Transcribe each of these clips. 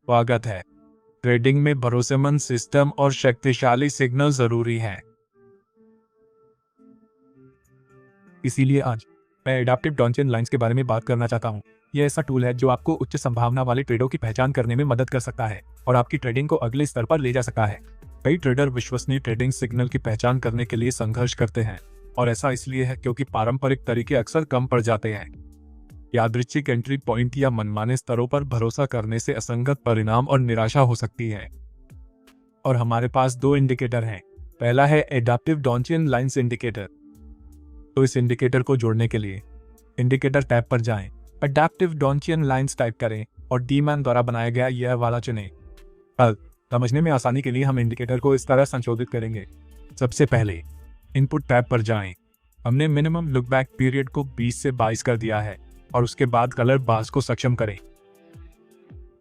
स्वागत है। ट्रेडिंग में भरोसेमंद सिस्टम और शक्तिशाली सिग्नल जरूरी है। इसीलिए आज मैं एडाप्टिव डॉन्चियन लाइंस के बारे में बात करना चाहता हूँ। यह ऐसा टूल है जो आपको उच्च संभावना वाले ट्रेडों की पहचान करने में मदद कर सकता है और आपकी ट्रेडिंग को अगले स्तर पर ले जा सकता है। कई ट्रेडर विश्वसनीय ट्रेडिंग सिग्नल की पहचान करने के लिए संघर्ष करते हैं और ऐसा इसलिए है क्योंकि पारंपरिक तरीके अक्सर कम पड़ जाते हैं। यादृच्छिक एंट्री पॉइंट या मनमाने स्तरों पर भरोसा करने से असंगत परिणाम और निराशा हो सकती है। और हमारे पास दो इंडिकेटर हैं। पहला है एडाप्टिव डॉन्चियन लाइंस इंडिकेटर। तो इस इंडिकेटर को जोड़ने के लिए इंडिकेटर टैब पर जाएं, एडाप्टिव डॉन्चियन लाइंस टाइप करें और डीमैन द्वारा बनाया गया यह वाला चुनें। अब समझने में आसानी के लिए हम इंडिकेटर को इस तरह संशोधित करेंगे। सबसे पहले इनपुट टैब पर जाएं। हमने मिनिमम लुक बैक पीरियड को 20 से 22 कर दिया है और उसके बाद कलर बार्स को सक्षम करें।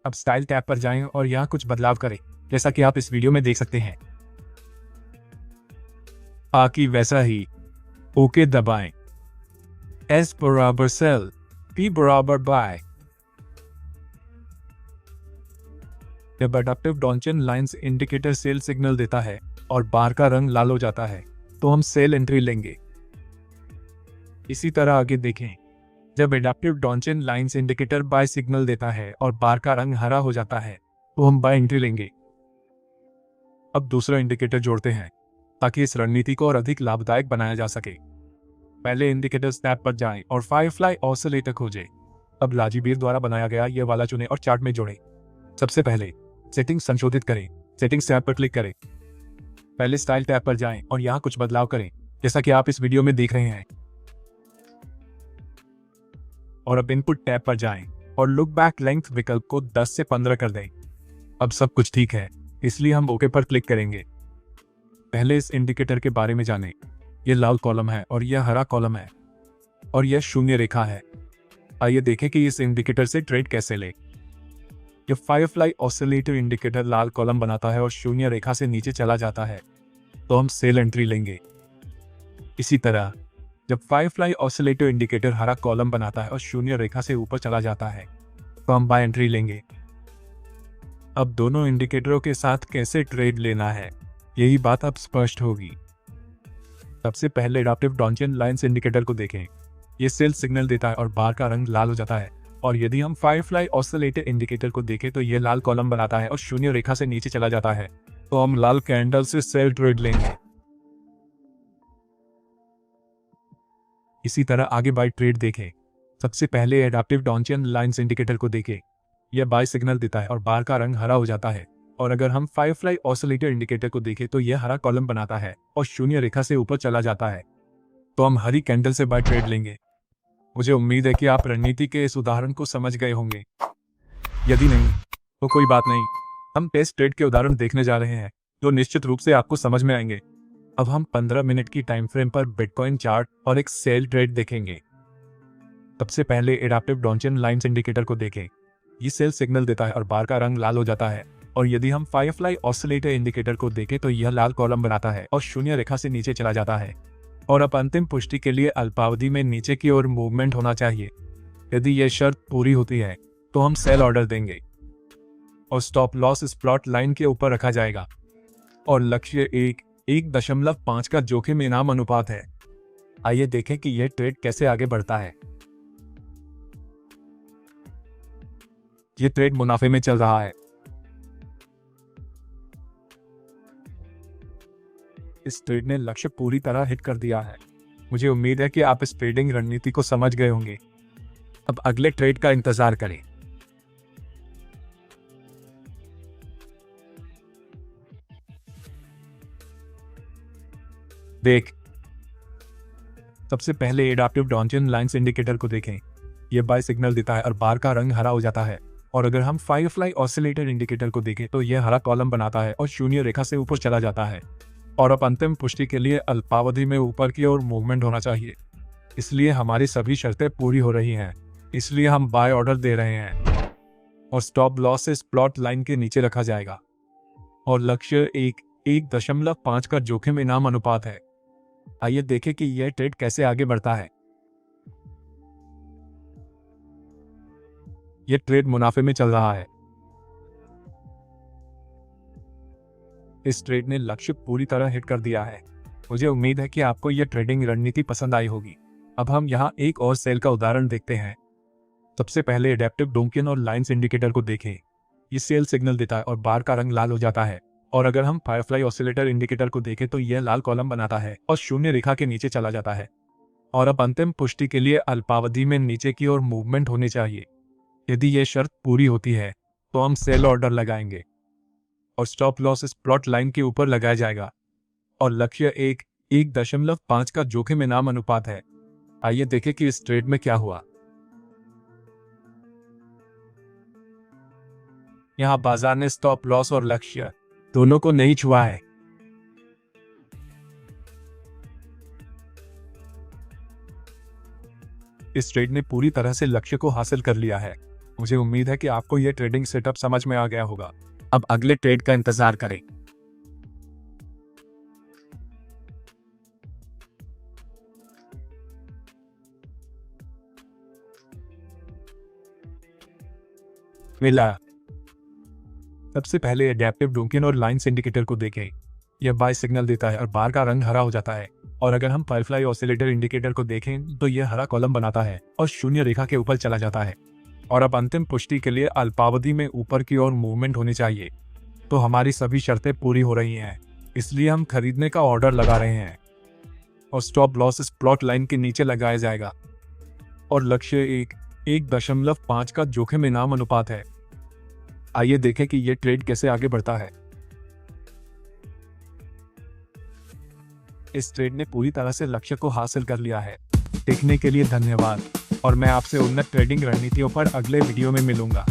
अब स्टाइल टैब पर जाएं और यहाँ कुछ बदलाव करें, जैसा कि आप इस वीडियो में देख सकते हैं। बाकी वैसा ही ओके दबाएं। S बराबर सेल, P बराबर बाय। जब adaptive Donchian lines indicator sell signal देता है और बार का रंग लाल हो जाता है तो हम सेल एंट्री लेंगे। इसी तरह आगे देखें। जब adaptive Donchian lines indicator buy signal देता है और बार का रंग हरा हो जाता है तो हम बाय एंट्री लेंगे। अब दूसरा इंडिकेटर जोड़ते हैं ताकि इस रणनीति को और अधिक लाभदायक बनाया जा सके। पहले इंडिकेटर्स टैब पर जाएं और फायरफ्लाई ऑसिलेटर खोजें। अब लाजीबीर द्वारा बनाया गया यह वाला चुनें और चार्ट में जोड़ें। सबसे पहले सेटिंग्स संशोधित करें। सेटिंग्स टैब पर क्लिक करें। पहले स्टाइल टैब पर जाएं और यहाँ कुछ बदलाव करें, जैसा कि आप इस वीडियो में देख रहे हैं। और अब इनपुट टैब पर जाएं और लुक बैक लेंथ विकल्प को 10 से 15 कर दें। अब सब कुछ ठीक है, इसलिए हम ओके पर क्लिक करेंगे। पहले इस इंडिकेटर के बारे में जानें। यह लाल कॉलम है और यह हरा कॉलम है और यह शून्य रेखा है। आइए देखें कि इस इंडिकेटर से ट्रेड कैसे लें। यह फायरफ्लाई ऑसिलेटर इंडिकेटर लाल कॉलम बनाता है और शून्य रेखा से नीचे चला जाता है तो हम सेल एंट्री लेंगे। इसी तरह जब फायरफ्लाई ऑसिलेटर इंडिकेटर हरा कॉलम बनाता है और शून्य रेखा से ऊपर चला जाता है तो हम बाय एंट्री लेंगे। अब दोनों इंडिकेटरों के साथ कैसे ट्रेड लेना है, यही बात अब स्पष्ट होगी। सबसे पहले एडाप्टिव डॉन्चियन लाइंस इंडिकेटर को देखें। ये सेल सिग्नल देता है और बार का रंग लाल हो जाता है। और यदि हम फायरफ्लाई ऑसिलेटर इंडिकेटर को देखें तो यह लाल कॉलम बनाता है और शून्य रेखा से नीचे चला जाता है तो हम लाल कैंडल से सेल ट्रेड लेंगे। इसी तरह आगे बाय ट्रेड देखें। सबसे पहले एडाप्टिव डॉन्चियन लाइंस इंडिकेटर को देखें। यह बाय सिग्नल देता है और बार का रंग हरा हो जाता है। और अगर हम फायरफ्लाई ऑसिलेटर इंडिकेटर को देखें तो यह हरा कॉलम बनाता है और शून्य रेखा से ऊपर चला जाता है तो हम हरी कैंडल से बाय ट्रेड लेंगे। मुझे उम्मीद है कि आप रणनीति के इस उदाहरण को समझ गए होंगे। यदि नहीं तो कोई बात नहीं, हम टेस्ट ट्रेड के उदाहरण देखने जा रहे हैं जो निश्चित रूप से आपको समझ में आएंगे। अब हम 15 मिनट की टाइम फ्रेम पर बिटकॉइन चार्ट और एक सेल ट्रेड देखेंगे। सबसे पहले एडाप्टिव डॉन्चियन लाइंस इंडिकेटर को देखें। ये सेल सिग्नल देता है और बार का रंग लाल हो जाता है। और यदि हम फायरफ्लाई ऑसिलेटर इंडिकेटर को देखें तो यह लाल कॉलम बनाता है और शून्य रेखा से नीचे चला जाता है। और अब अंतिम पुष्टि के लिए अल्पावधि में नीचे की ओर मूवमेंट होना चाहिए। यदि यह शर्त पूरी होती है तो हम सेल ऑर्डर देंगे और स्टॉप लॉस इस प्लॉट लाइन के ऊपर रखा जाएगा। और लक्ष्य 1.5 का जोखिम इनाम अनुपात है। आइए देखें कि यह ट्रेड कैसे आगे बढ़ता है। यह ट्रेड मुनाफे में चल रहा है। इस ट्रेड ने लक्ष्य पूरी तरह हिट कर दिया है। मुझे उम्मीद है कि आप इस ट्रेडिंग रणनीति को समझ गए होंगे। अब अगले ट्रेड का इंतजार करें। देख, सबसे पहले एडाप्टिव डॉन्चियन लाइंस इंडिकेटर को देखें। यह बाय सिग्नल देता है और बार का रंग हरा हो जाता है। और अगर हम फायरफ्लाई ऑसिलेटर इंडिकेटर को देखें तो यह हरा कॉलम बनाता है और शून्य रेखा से ऊपर चला जाता है। और अब अंतिम पुष्टि के लिए अल्पावधि में ऊपर की ओर मूवमेंट होना चाहिए। इसलिए हमारी सभी शर्तें पूरी हो रही हैं, इसलिए हम बाय ऑर्डर दे रहे हैं। और स्टॉप लॉस इस प्लॉट लाइन के नीचे रखा जाएगा। और लक्ष्य 1.5 का जोखिम इनाम अनुपात है। आइए देखें कि यह ट्रेड कैसे आगे बढ़ता है। यह ट्रेड मुनाफे में चल रहा है। इस ट्रेड ने लक्ष्य पूरी तरह हिट कर दिया है। मुझे उम्मीद है कि आपको यह ट्रेडिंग रणनीति पसंद आई होगी। अब हम यहाँ एक और सेल का उदाहरण देखते हैं। सबसे पहले एडेप्टिव डोंकियन और लाइंस इंडिकेटर को देखें। ये सेल सिग्नल देता है और बार का रंग लाल हो जाता है। और अगर हम फायरफ्लाई ऑसिलेटर इंडिकेटर को देखें तो यह लाल कॉलम बनाता है और शून्य रेखा के नीचे चला जाता है। और अब अंतिम पुष्टि के लिए अल्पावधि में नीचे की ओर मूवमेंट होनी चाहिए। यदि यह शर्त पूरी होती है तो हम सेल ऑर्डर लगाएंगे और स्टॉप लॉस इस प्लॉट लाइन के ऊपर लगाया जाएगा। और लक्ष्य 1.5 का जोखिम इनाम अनुपात है। आइए देखें कि इस ट्रेड में क्या हुआ। यहाँ बाजार ने स्टॉप लॉस और लक्ष्य दोनों को नहीं छुआ है। इस ट्रेड ने पूरी तरह से लक्ष्य को हासिल कर लिया है। मुझे उम्मीद है कि आपको यह ट्रेडिंग सेटअप समझ में आ गया होगा। अब अगले ट्रेड का इंतजार करें। मिला। सबसे पहले एडेप्टिव डोंकियन और लाइंस इंडिकेटर को देखें। यह बाय सिग्नल देता है और बार का रंग हरा हो जाता है। और अगर हम फायरफ्लाई ऑसिलेटर इंडिकेटर को देखें तो यह हरा कॉलम बनाता है और शून्य रेखा के ऊपर चला जाता है। और अब अंतिम पुष्टि के लिए अल्पावधि में ऊपर की ओर मूवमेंट होनी चाहिए। तो हमारी सभी शर्तें पूरी हो रही हैं, इसलिए हम खरीदने का ऑर्डर लगा रहे हैं। और स्टॉप लॉस इस प्लॉट लाइन के नीचे लगाया जाएगा। और लक्ष्य 1.5 का जोखिम इनाम अनुपात है। आइए देखें कि यह ट्रेड कैसे आगे बढ़ता है। इस ट्रेड ने पूरी तरह से लक्ष्य को हासिल कर लिया है। देखने के लिए धन्यवाद और मैं आपसे उन्नत ट्रेडिंग रणनीतियों पर अगले वीडियो में मिलूंगा।